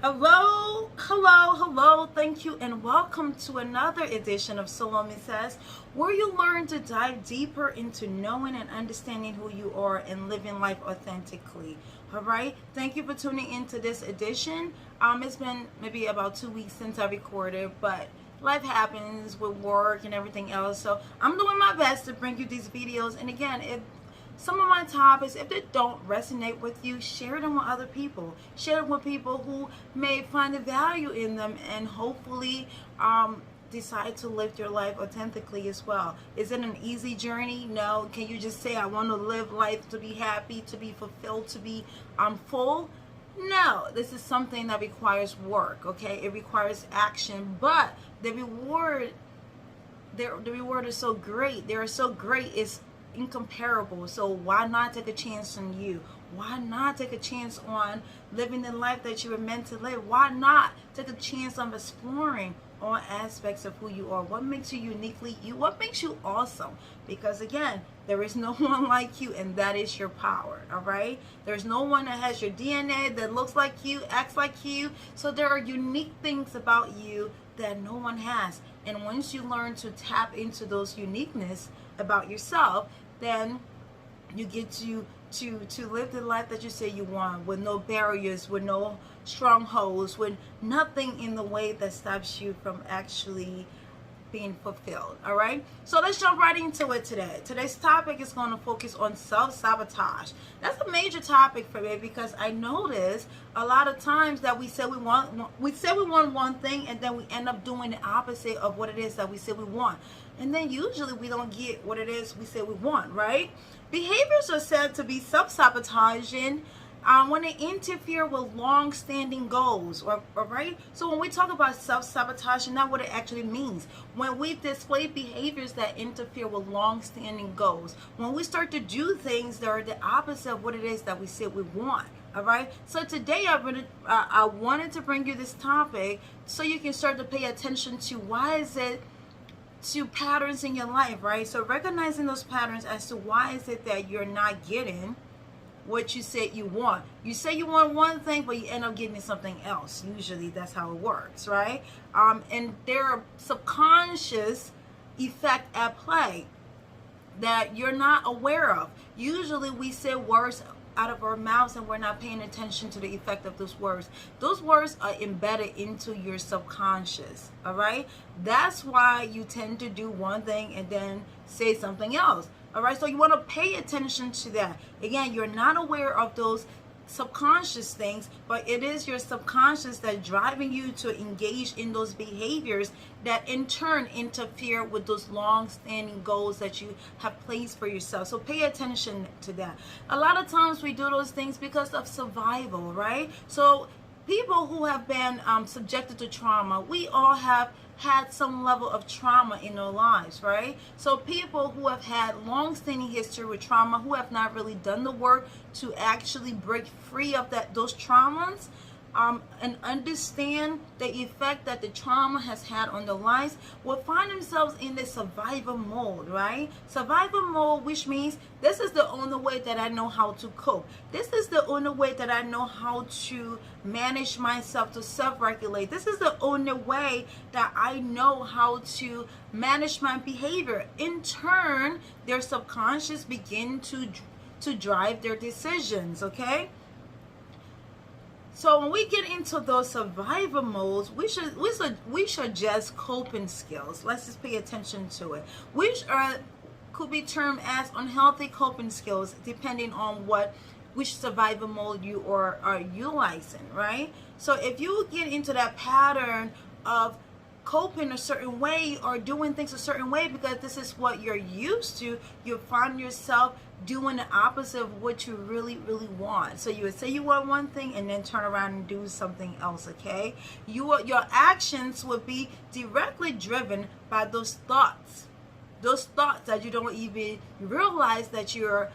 Hello, hello, hello. Thank you and welcome to another edition of Salome Says, where you learn to dive deeper into knowing and understanding who you are and living life authentically. All right. Thank you for tuning into this edition. It's been maybe about 2 weeks since I recorded, but life happens with work and everything else. So I'm doing my best to bring you these videos. And again, if some of my topics, if they don't resonate with you, share them with other people. Share them with people who may find the value in them and hopefully decide to live your life authentically as well. Is it an easy journey? No. Can you just say, I want to live life to be happy, to be fulfilled, to be full? No. This is something that requires work, okay? It requires action, but the reward is so great. They are so great. It's incomparable. So why not take a chance on you? Why not take a chance on living the life that you were meant to live? Why not take a chance on exploring all aspects of who you are? What makes you uniquely you? What makes you awesome? Because again, there is no one like you, and that is your power. All right, there's no one that has your DNA, that looks like you, acts like you. So there are unique things about you that no one has. And once you learn to tap into those uniqueness about yourself, then you get to live the life that you say you want, with no barriers, with no strongholds, with nothing in the way that stops you from actually being fulfilled. All right, so let's jump right into it today. Today's topic is going to focus on self-sabotage. That's a major topic for me because I notice a lot of times that we say we want one thing, and then we end up doing the opposite of what it is that we say we want, and then usually we don't get what it is we say we want. Right? Behaviors are said to be self-sabotaging when they interfere with long-standing goals, all right? So when we talk about self-sabotage, that's what it actually means. When we display behaviors that interfere with long-standing goals, when we start to do things that are the opposite of what it is that we said we want, all right? So today I wanted to bring you this topic so you can start to pay attention to why is it to patterns in your life, right? So recognizing those patterns as to why is it that you're not getting what you said you want. You say you want one thing, but you end up getting something else. Usually that's how it works, right? And there are subconscious effect at play that you're not aware of. Usually we say words out of our mouths and we're not paying attention to the effect of those words. Those words are embedded into your subconscious, all right? That's why you tend to do one thing and then say something else. All right, so you want to pay attention to that. Again, you're not aware of those subconscious things, but it is your subconscious that's driving you to engage in those behaviors that in turn interfere with those long-standing goals that you have placed for yourself. So pay attention to that. A lot of times we do those things because of survival, right? So people who have been subjected to trauma, we all have had some level of trauma in their lives, right? So people who have had long-standing history with trauma, who have not really done the work to actually break free of those traumas, and understand the effect that the trauma has had on their lives, will find themselves in the survival mode, right? Survival mode, which means this is the only way that I know how to cope. This is the only way that I know how to manage myself, to self-regulate. This is the only way that I know how to manage my behavior. In turn, their subconscious begin to drive their decisions, okay? So when we get into those survival modes, we should just coping skills. Let's just pay attention to it. Which could be termed as unhealthy coping skills, depending on which survival mode you are utilizing, right? So if you get into that pattern of coping a certain way or doing things a certain way because this is what you're used to, you'll find yourself doing the opposite of what you really want. So you would say you want one thing and then turn around and do something else, okay? Your actions would be directly driven by those thoughts that you don't even realize that you're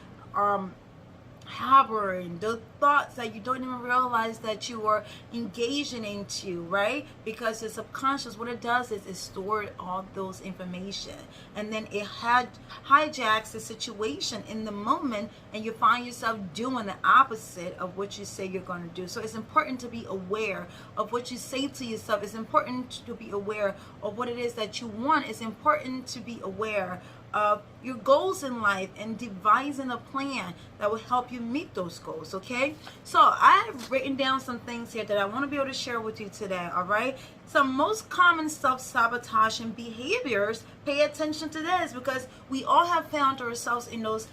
harboring, thoughts that you don't even realize that you are engaging into, right? Because the subconscious, what it does is it stores all those information, and then it hijacks the situation in the moment, and you find yourself doing the opposite of what you say you're going to do. So it's important to be aware of what you say to yourself. It's important to be aware of what it is that you want. It's important to be aware of your goals in life and devising a plan that will help you meet those goals. Okay, so I've written down some things here that I want to be able to share with you today. All right, some most common self-sabotaging behaviors. Pay attention to this, because we all have found ourselves in those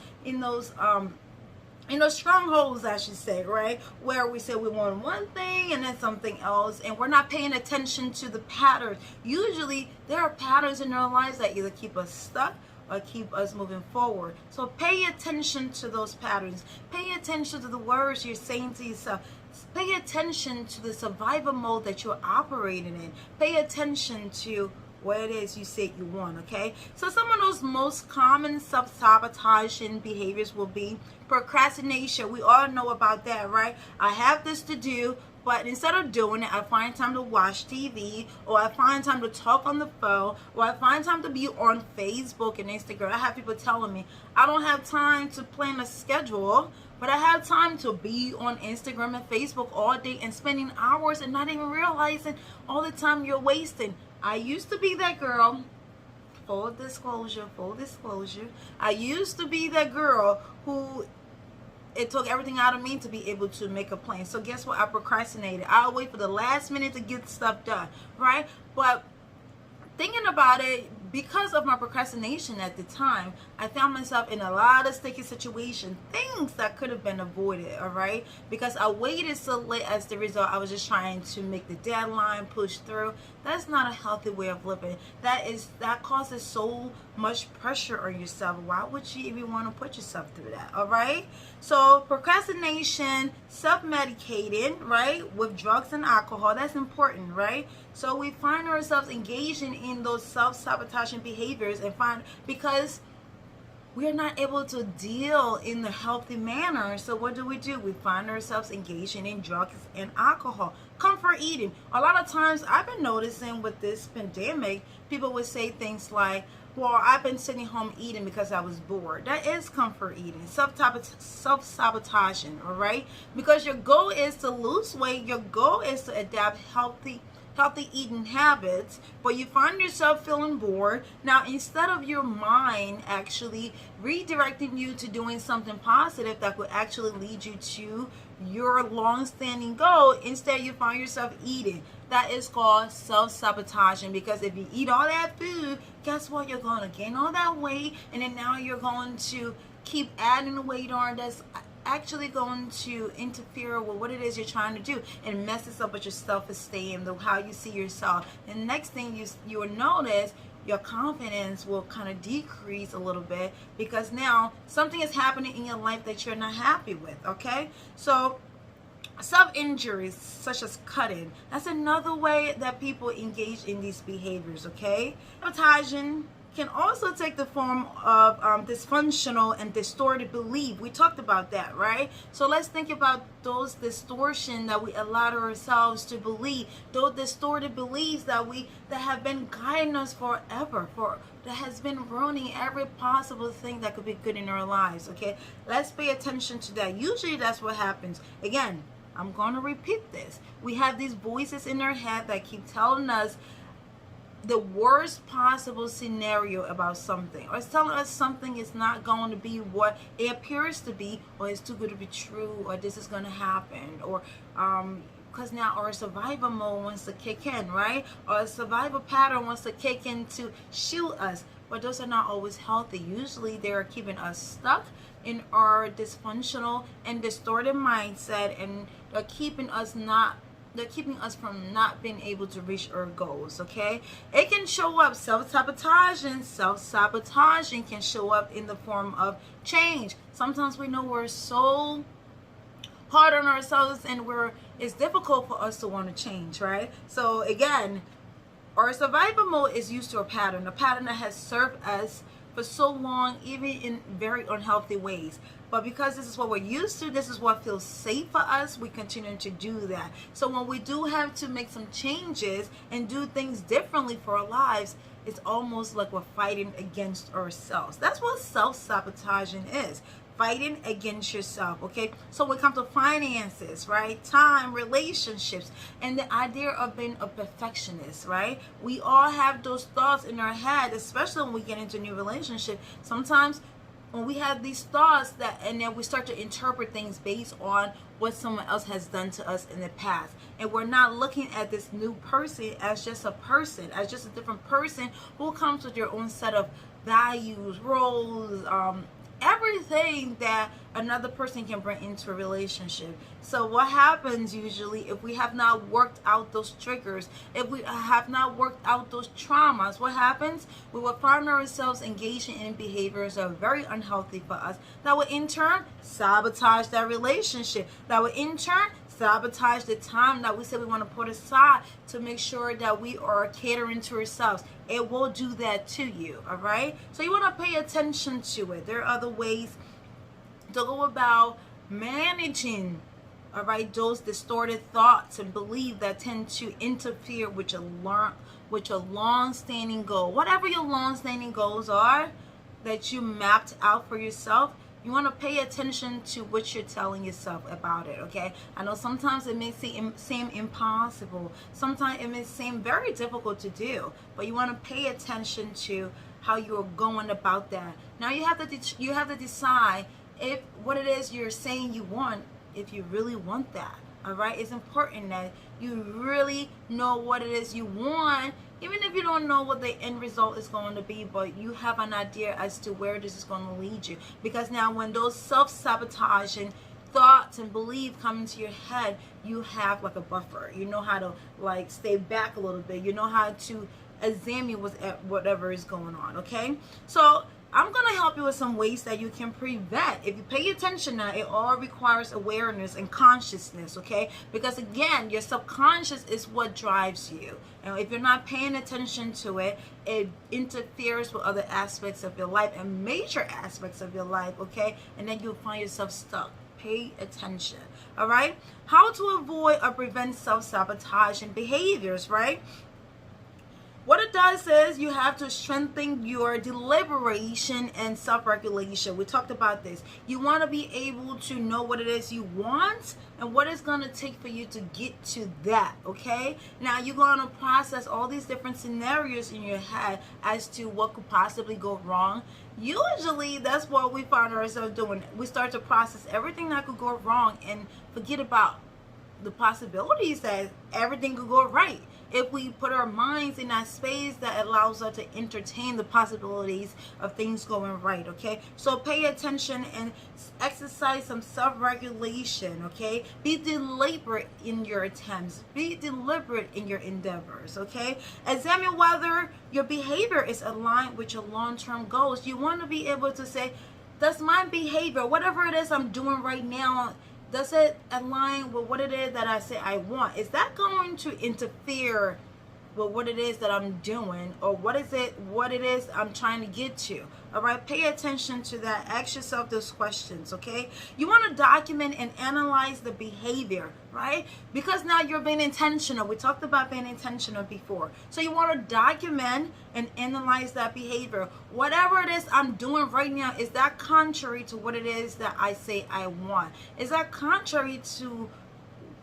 strongholds, I should say, right? Where we say we want one thing and then something else, and we're not paying attention to the patterns. Usually there are patterns in our lives that either keep us stuck or keep us moving forward. So pay attention to those patterns. Pay attention to the words you're saying to yourself. Pay attention to the survival mode that you're operating in. Pay attention to what it is you said you want. Okay, so some of those most common self-sabotaging behaviors will be procrastination. We all know about that, right? I have this to do, but instead of doing it, I find time to watch TV, or I find time to talk on the phone, or I find time to be on Facebook and Instagram. I have people telling me I don't have time to plan a schedule, but I have time to be on Instagram and Facebook all day and spending hours and not even realizing all the time you're wasting. I used to be that girl. Full disclosure. I used to be that girl who it took everything out of me to be able to make a plan. So guess what? I procrastinated. I'll wait for the last minute to get stuff done, right? But thinking about it, because of my procrastination at the time, I found myself in a lot of sticky situations, things that could have been avoided, all right? Because I waited so late. As the result, I was just trying to make the deadline, push through. That's not a healthy way of living. That causes so much pressure on yourself. Why would you even want to put yourself through that, all right? So procrastination, self-medicating, right, with drugs and alcohol, that's important, right? So we find ourselves engaging in those self-sabotaging behaviors because we are not able to deal in the healthy manner. So what do? We find ourselves engaging in drugs and alcohol. Comfort eating. A lot of times I've been noticing with this pandemic, people would say things like, well, I've been sitting home eating because I was bored. That is comfort eating, self-sabotaging, all right? Because your goal is to lose weight. Your goal is to adapt healthy eating habits, but you find yourself feeling bored. Now, instead of your mind actually redirecting you to doing something positive that would actually lead you to your long-standing goal, instead you find yourself eating. That is called self-sabotaging, because if you eat all that food, guess what? You're going to gain all that weight, and then now you're going to keep adding the weight on. That's actually going to interfere with what it is you're trying to do, and messes up with your self-esteem, how you see yourself. And next thing you will notice, your confidence will kind of decrease a little bit, because now something is happening in your life that you're not happy with. Okay, so self-injuries such as cutting, that's another way that people engage in these behaviors. Okay, sabotaging can also take the form of dysfunctional and distorted belief. We talked about that, right? So let's think about those distortion that we allow ourselves to believe, those distorted beliefs that have been guiding us forever, that has been ruining every possible thing that could be good in our lives. Okay, let's pay attention to that. Usually that's what happens. Again, I'm going to repeat this. We have these voices in our head that keep telling us the worst possible scenario about something, or it's telling us something is not going to be what it appears to be, or it's too good to be true, or this is going to happen, or because now our survival mode wants to kick in, right? Or a survival pattern wants to kick in to shield us. But those are not always healthy. Usually they're keeping us stuck in our dysfunctional and distorted mindset, and they're keeping us from not being able to reach our goals. Okay, it can show up. Self-sabotaging can show up in the form of change. Sometimes we know we're so hard on ourselves, and it's difficult for us to want to change, right? So again, our survival mode is used to a pattern that has served us for so long, even in very unhealthy ways. But because this is what we're used to, this is what feels safe for us, we continue to do that. So when we do have to make some changes and do things differently for our lives, it's almost like we're fighting against ourselves. That's what self-sabotaging is. Fighting against yourself, okay? So when it comes to finances, right? Time, relationships, and the idea of being a perfectionist, right? We all have those thoughts in our head, especially when we get into a new relationship. Sometimes when we have these thoughts and then we start to interpret things based on what someone else has done to us in the past, and we're not looking at this new person as just a person, as just a different person who comes with your own set of values, roles, everything that another person can bring into a relationship. So what happens usually, if we have not worked out those triggers, if we have not worked out those traumas, what happens? We will find ourselves engaging in behaviors that are very unhealthy for us, that will in turn sabotage that relationship, that will in turn sabotage the time that we said we want to put aside to make sure that we are catering to ourselves. It will do that to you, all right? So you want to pay attention to it. There are other ways to go about managing, all right, those distorted thoughts and beliefs that tend to interfere with your long-standing goal. Whatever your long-standing goals are that you mapped out for yourself, you want to pay attention to what you're telling yourself about it, okay? I know sometimes it may seem impossible. Sometimes it may seem very difficult to do, but you want to pay attention to how you're going about that. Now you have to decide if what it is you're saying you want, if you really want that, all right? It's important that you really know what it is you want, even if you don't know what the end result is going to be, but you have an idea as to where this is going to lead you. Because now when those self-sabotaging thoughts and beliefs come into your head, you have like a buffer. You know how to like stay back a little bit. You know how to examine whatever is going on, okay? So I'm going to help you with some ways that you can prevent. If you pay attention now, it all requires awareness and consciousness, okay? Because again, your subconscious is what drives you. And if you're not paying attention to it, it interferes with other aspects of your life and major aspects of your life, okay? And then you'll find yourself stuck. Pay attention, all right? How to avoid or prevent self-sabotaging behaviors, right? What it does is you have to strengthen your deliberation and self-regulation. We talked about this. You want to be able to know what it is you want and what it's going to take for you to get to that, okay? Now you're going to process all these different scenarios in your head as to what could possibly go wrong. Usually that's what we find ourselves doing. We start to process everything that could go wrong and forget about the possibilities that everything could go right. If we put our minds in that space that allows us to entertain the possibilities of things going right, okay? So pay attention and exercise some self-regulation, okay? Be deliberate in your attempts. Be deliberate in your endeavors, okay? Examine whether your behavior is aligned with your long-term goals. You want to be able to say, does my behavior, whatever it is I'm doing right now, does it align with what it is that I say I want? Is that going to interfere with what it is that I'm doing, or what it is I'm trying to get to? All right, pay attention to that. Ask yourself those questions, okay? You want to document and analyze the behavior, right? Because now you're being intentional. We talked about being intentional before. So you want to document and analyze that behavior. Whatever it is I'm doing right now, is that contrary to what it is that I say I want? Is that contrary to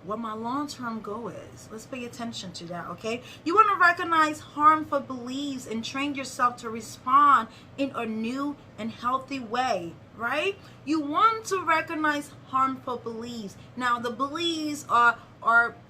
what my long-term goal is? Let's pay attention to that, okay? You want to recognize harmful beliefs and train yourself to respond in a new and healthy way, right? You want to recognize harmful beliefs. Now, the beliefs are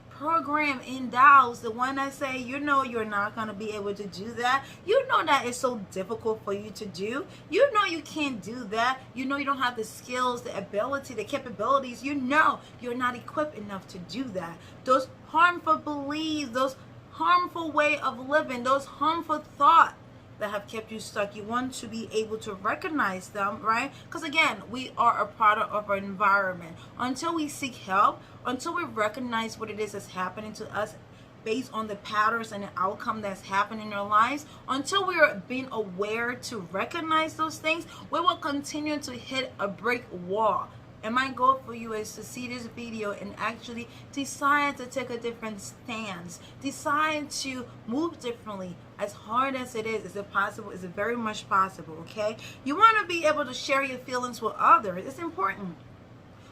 program endowed, the one that say, you know, you're not going to be able to do that. You know that it's so difficult for you to do. You know you can't do that. You know you don't have the skills, the ability, the capabilities. You know you're not equipped enough to do that. Those harmful beliefs, those harmful way of living, those harmful thoughts that have kept you stuck, you want to be able to recognize them, right? Because again, we are a product of our environment. Until we seek help, until we recognize what it is that's happening to us based on the patterns and the outcome that's happening in our lives. Until we are being aware to recognize those things, we will continue to hit a brick wall. And my goal for you is to see this video and actually decide to take a different stance. Decide to move differently. As hard as it is it possible? Is it very much possible, okay? You want to be able to share your feelings with others. It's important.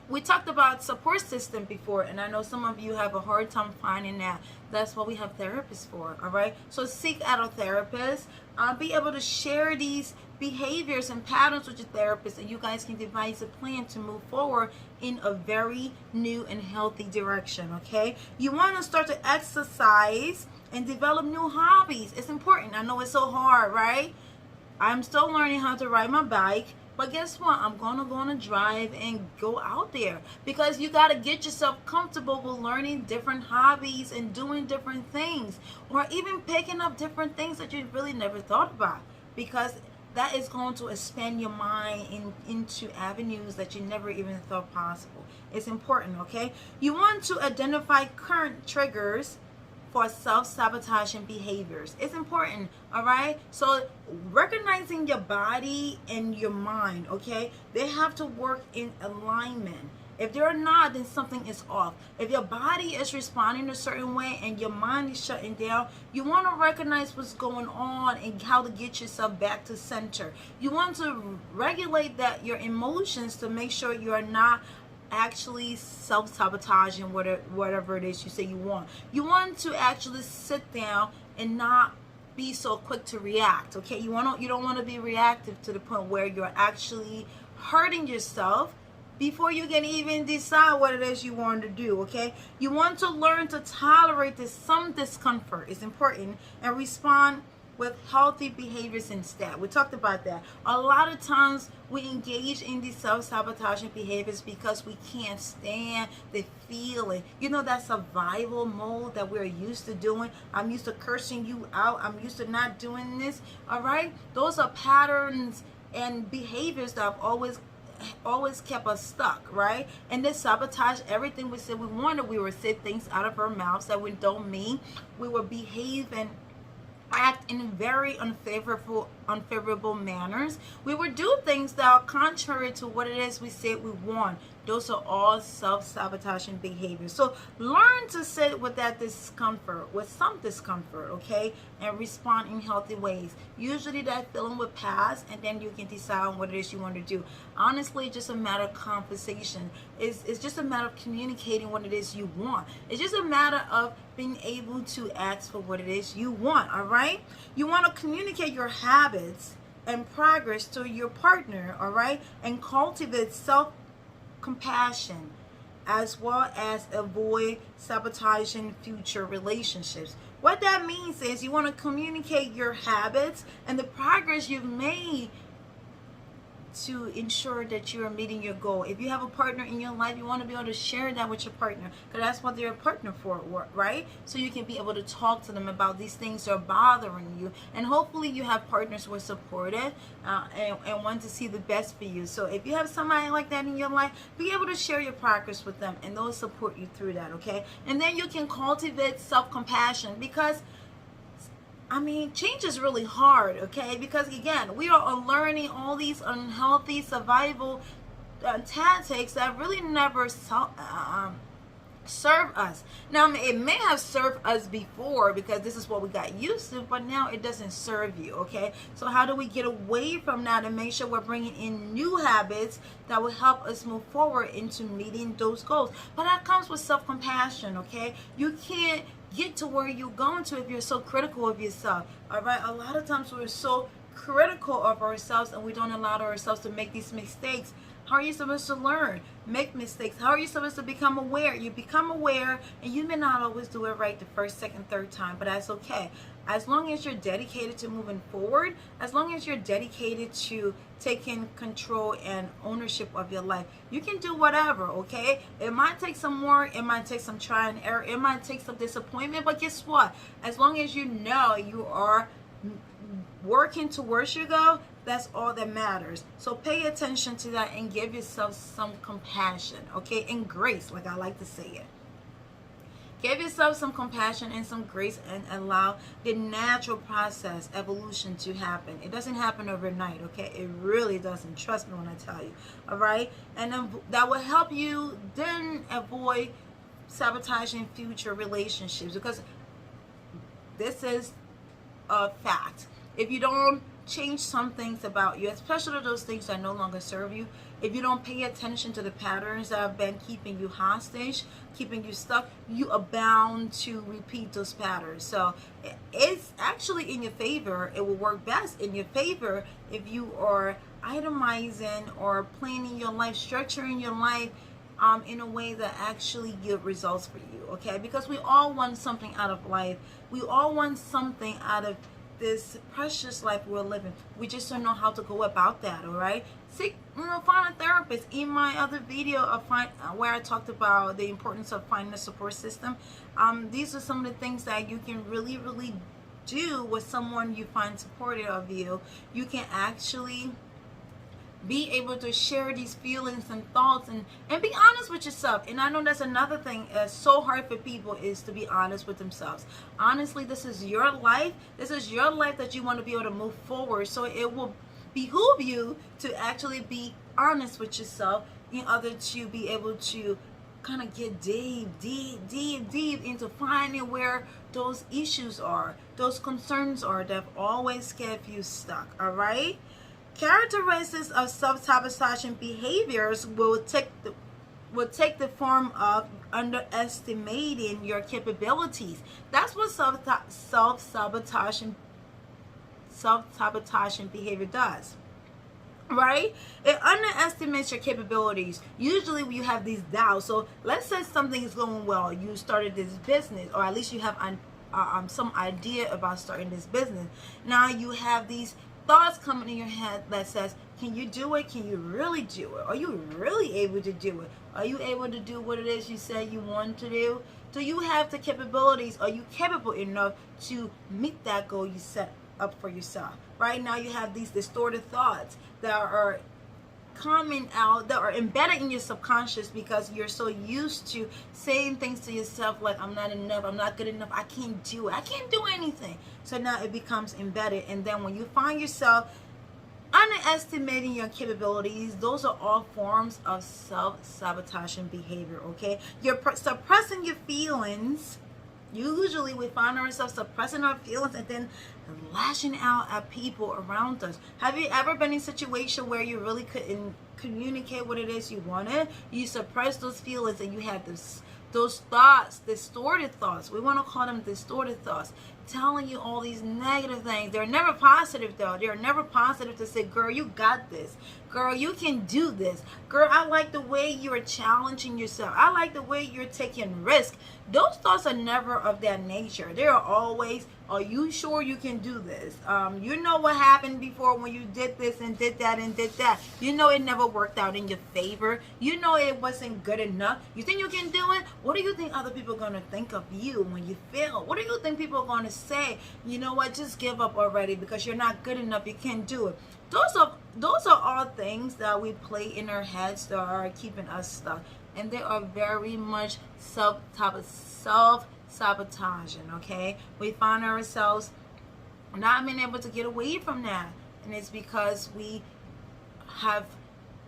We talked about support system before, and I know some of you have a hard time finding that. That's what we have therapists for, all right? So seek out a therapist. Be able to share these behaviors and patterns with your therapist, and you guys can devise a plan to move forward in a very new and healthy direction, okay? You want to start to exercise and develop new hobbies. It's important. I know it's so hard, right? I'm still learning how to ride my bike. But guess what? I'm going to go on a drive and go out there, because you got to get yourself comfortable with learning different hobbies and doing different things, or even picking up different things that you really never thought about, because that is going to expand your mind into avenues that you never even thought possible. It's important, okay? You want to identify current triggers for self-sabotaging behaviors. It's important, all right? So recognizing your body and your mind, okay? They have to work in alignment. If they're not, then something is off. If your body is responding a certain way and your mind is shutting down, you want to recognize what's going on and how to get yourself back to center. You want to regulate your emotions to make sure you are not actually self-sabotaging whatever it is you say you want. You want to actually sit down and not be so quick to react, okay? You don't want to be reactive to the point where you're actually hurting yourself before you can even decide what it is you want to do, okay? You want to learn to tolerate some discomfort. It's important, and respond with healthy behaviors instead. We talked about that. A lot of times we engage in these self-sabotaging behaviors because we can't stand the feeling. You know, that survival mode that we're used to doing. I'm used to cursing you out. I'm used to not doing this, all right? Those are patterns and behaviors that have always kept us stuck, right? And they sabotage everything we said we wanted. We would say things out of our mouths that we don't mean. We would behave and act in very unfavorable manners. We would do things that are contrary to what it is we said we want. Those are all self-sabotaging behaviors. So learn to sit with that discomfort, with some discomfort, okay? And respond in healthy ways. Usually that feeling will pass, and then you can decide on what it is you want to do. Honestly, it's just a matter of conversation. It's just a matter of communicating what it is you want. It's just a matter of being able to ask for what it is you want, all right? You want to communicate your habits and progress to your partner, all right? And cultivate self-compassion, as well as avoid sabotaging future relationships. What that means is you want to communicate your habits and the progress you've made to ensure that you are meeting your goal. If you have a partner in your life, you want to be able to share that with your partner, because that's what they're a partner for, right? So you can be able to talk to them about these things that are bothering you, and hopefully you have partners who are supportive and want to see the best for you. So if you have somebody like that in your life, be able to share your progress with them, and they'll support you through that, okay? And then you can cultivate self-compassion, because I mean, change is really hard, okay? Because again, we are learning all these unhealthy survival tactics that really never serve us. Now, it may have served us before because this is what we got used to, but now it doesn't serve you, okay? So how do we get away from that and make sure we're bringing in new habits that will help us move forward into meeting those goals? But that comes with self-compassion, okay? You can't get to where you're going to if you're so critical of yourself, all right? A lot of times we're so critical of ourselves and we don't allow ourselves to make these mistakes. How are you supposed to learn? Make mistakes. How are you supposed to become aware? You become aware, and you may not always do it right the first, second, third time, but that's okay. As long as you're dedicated to moving forward, as long as you're dedicated to taking control and ownership of your life, you can do whatever, okay? It might take some work, it might take some try and error, it might take some disappointment, but guess what? As long as you know you are working towards your goal, that's all that matters. So pay attention to that and give yourself some compassion, okay? And grace, like I like to say it. Give yourself some compassion and some grace and allow the natural process, evolution, to happen. It doesn't happen overnight, okay? It really doesn't. Trust me when I tell you, all right? And then that will help you then avoid sabotaging future relationships, because this is a fact. If you don't change some things about you, especially those things that no longer serve you, if you don't pay attention to the patterns that have been keeping you hostage, keeping you stuck, you are bound to repeat those patterns. So it's actually in your favor. It will work best in your favor if you are itemizing or planning your life, structuring your life in a way that actually give results for you, okay? Because we all want something out of life. We all want something out of this precious life we're living. We just don't know how to go about that, all right? Find a therapist. In my other video where I talked about the importance of finding a support system, these are some of the things that you can really do with someone you find supportive of you. You can actually be able to share these feelings and thoughts and be honest with yourself. And I know that's another thing that's so hard for people, is to be honest with themselves. Honestly, this is your life. This is your life that you want to be able to move forward. So it will behoove you to actually be honest with yourself in order to be able to kind of get deep into finding where those issues are, those concerns are that have always kept you stuck, all right? Characteristics of self-sabotaging behaviors will take the form of underestimating your capabilities. That's what self-sabotaging behavior does, right? It underestimates your capabilities. Usually when you have these doubts, so let's say something is going well, you started this business, or at least you have some idea about starting this business. Now you have these thoughts coming in your head that says, can you do it? Can you really do it? Are you really able to do it? Are you able to do what it is you said you want to do? Do you have the capabilities? Are you capable enough to meet that goal you set up for yourself? Right now you have these distorted thoughts that are coming out, that are embedded in your subconscious, because you're so used to saying things to yourself like, I'm not enough, I'm not good enough, I can't do it, I can't do anything. So now it becomes embedded, and then when you find yourself underestimating your capabilities, those are all forms of self-sabotaging behavior, okay? You're suppressing your feelings. Usually we find ourselves suppressing our feelings and then lashing out at people around us. Have you ever been in a situation where you really couldn't communicate what it is you wanted? You suppress those feelings and you have those thoughts, distorted thoughts. We want to call them distorted thoughts, telling you all these negative things. They're never positive though. They're never positive to say, girl, you got this. Girl, you can do this. Girl, I like the way you're challenging yourself. I like the way you're taking risks. Those thoughts are never of that nature. They are always, are you sure you can do this? You know what happened before when you did this and did that and did that. You know it never worked out in your favor. You know it wasn't good enough. You think you can do it? What do you think other people are going to think of you when you fail? What do you think people are going to say? You know what? Just give up already because you're not good enough. You can't do it. Those are all things that we play in our heads that are keeping us stuck. And they are very much self-sabotaging, okay? We find ourselves not being able to get away from that. And it's because we have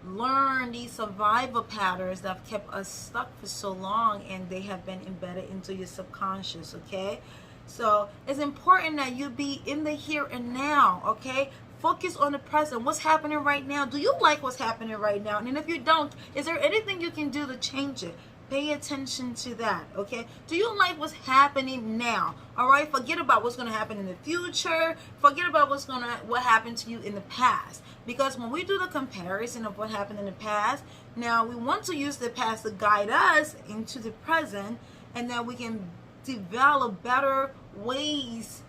learned these survival patterns that have kept us stuck for so long, and they have been embedded into your subconscious, okay? So it's important that you be in the here and now, okay? Focus on the present. What's happening right now? Do you like what's happening right now? And if you don't, is there anything you can do to change it? Pay attention to that, okay? Do you like what's happening now? All right, forget about what's going to happen in the future. Forget about what happened to you in the past. Because when we do the comparison of what happened in the past, now we want to use the past to guide us into the present, and then we can develop better ways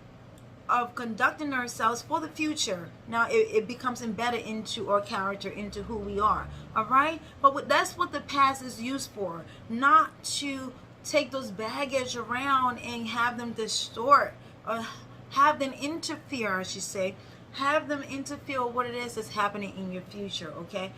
of conducting ourselves for the future. Now it becomes embedded into our character, into who we are, all right? But that's what the past is used for, not to take those baggage around and have them distort or have them interfere, I should say, have them interfere with what it is that's happening in your future, okay?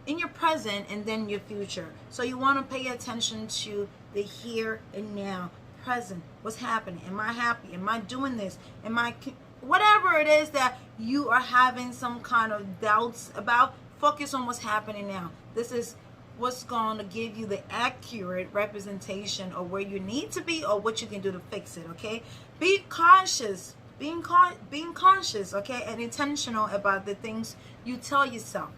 In your present and then your future. So you want to pay attention to the here and now. present? What's happening? Am I happy? Am I doing this? Am I, whatever it is that you are having some kind of doubts about, focus on what's happening now. This is what's going to give you the accurate representation of where you need to be or what you can do to fix it, okay? Be conscious, being conscious, okay, and intentional about the things you tell yourself.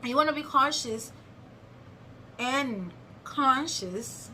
You want to be cautious and cautious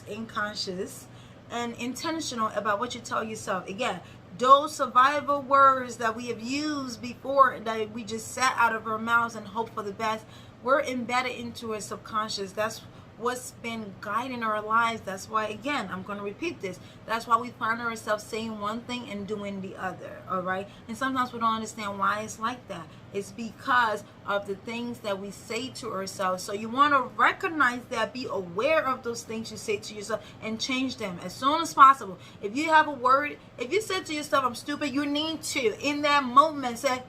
and conscious and intentional about what you tell yourself. Again, those survival words that we have used before, that we just sat out of our mouths and hope for the best, we're embedded into our subconscious. That's what's been guiding our lives. That's why, again, I'm going to repeat this. That's why we find ourselves saying one thing and doing the other, all right? And sometimes we don't understand why it's like that. It's because of the things that we say to ourselves. So you want to recognize that, be aware of those things you say to yourself, and change them as soon as possible. If you have a word, if you said to yourself, I'm stupid, you need to, in that moment, say,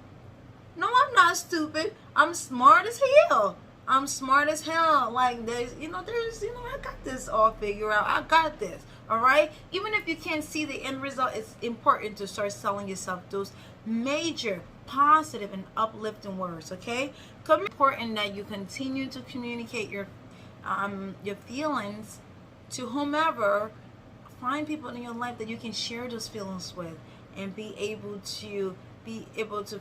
no, I'm not stupid. I'm smart as hell. I'm smart as hell. Like, I got this all figured out. I got this. All right? Even if you can't see the end result, it's important to start telling yourself those major positive and uplifting words, okay? It's important that you continue to communicate your feelings to whomever. Find people in your life that you can share those feelings with and be able to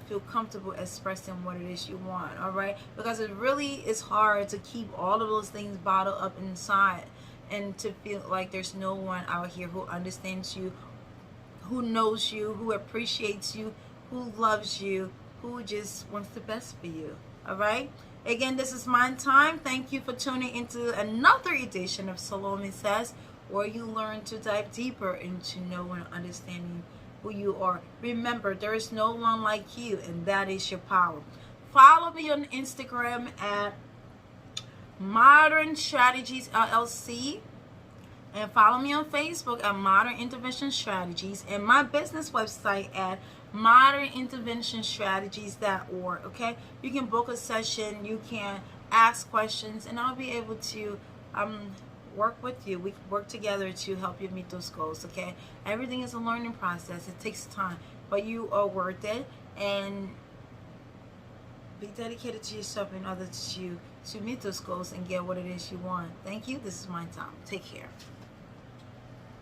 feel comfortable expressing what it is you want, all right? Because it really is hard to keep all of those things bottled up inside and to feel like there's no one out here who understands you, who knows you, who appreciates you, who loves you, who just wants the best for you, all right? Again, this is my time. Thank you for tuning into another edition of Salome Says, where you learn to dive deeper into knowing and understanding who you are. Remember, there is no one like you, and that is your power. Follow me on Instagram at Modern Strategies LLC, and follow me on Facebook at Modern Intervention Strategies, and my business website at moderninterventionstrategies.org. Okay, you can book a session, you can ask questions, and I'll be able to work with you. We work together to help you meet those goals, okay? Everything is a learning process. It takes time, but you are worth it, and be dedicated to yourself in order to meet those goals and get what it is you want. Thank you. This is my time. Take care.